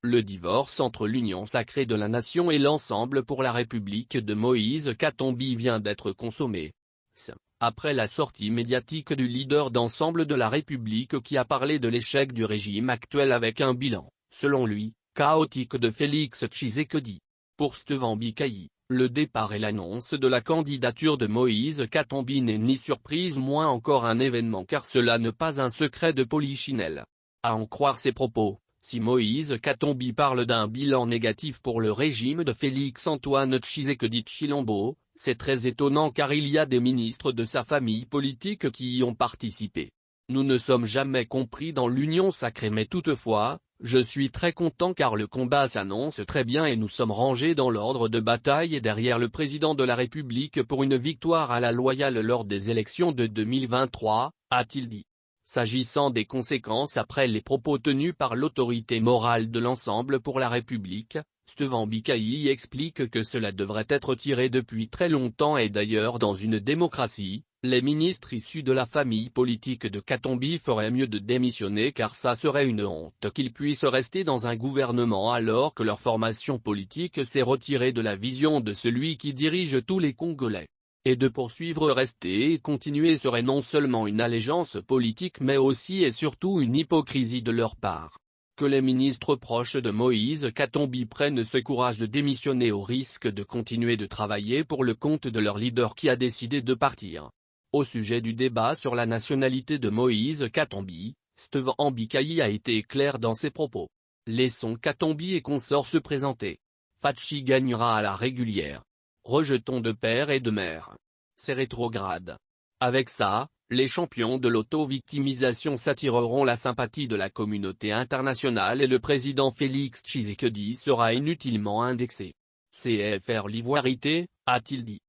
Le divorce entre l'Union sacrée de la Nation et l'Ensemble pour la République de Moïse Katumbi vient d'être consommé. Après la sortie médiatique du leader d'Ensemble de la République qui a parlé de l'échec du régime actuel avec un bilan, selon lui, chaotique de Félix Tshisekedi. Pour Stevan Bikayi, le départ et l'annonce de la candidature de Moïse Katumbi n'est ni surprise moins encore un événement car cela n'est pas un secret de polichinelle. À en croire ses propos, si Moïse Katumbi parle d'un bilan négatif pour le régime de Félix-Antoine Tshisekedi Tshilombo, c'est très étonnant car il y a des ministres de sa famille politique qui y ont participé. Nous ne sommes jamais compris dans l'Union sacrée mais toutefois, je suis très content car le combat s'annonce très bien et nous sommes rangés dans l'ordre de bataille et derrière le président de la République pour une victoire à la loyale lors des élections de 2023, a-t-il dit. S'agissant des conséquences après les propos tenus par l'autorité morale de l'Ensemble pour la République, Stevan Bikayi explique que cela devrait être tiré depuis très longtemps et d'ailleurs dans une démocratie, les ministres issus de la famille politique de Katumbi feraient mieux de démissionner car ça serait une honte qu'ils puissent rester dans un gouvernement alors que leur formation politique s'est retirée de la vision de celui qui dirige tous les Congolais. Et de poursuivre rester et continuer serait non seulement une allégeance politique mais aussi et surtout une hypocrisie de leur part. Que les ministres proches de Moïse Katumbi prennent ce courage de démissionner au risque de continuer de travailler pour le compte de leur leader qui a décidé de partir. Au sujet du débat sur la nationalité de Moïse Katumbi, Stevan Bikayi a été clair dans ses propos. Laissons Katumbi et consorts se présenter. Fachi gagnera à la régulière. Rejetons de père et de mère. C'est rétrograde. Avec ça, les champions de l'auto-victimisation s'attireront la sympathie de la communauté internationale et le président Félix Tshisekedi sera inutilement indexé. CFR L'Ivoirité, a-t-il dit.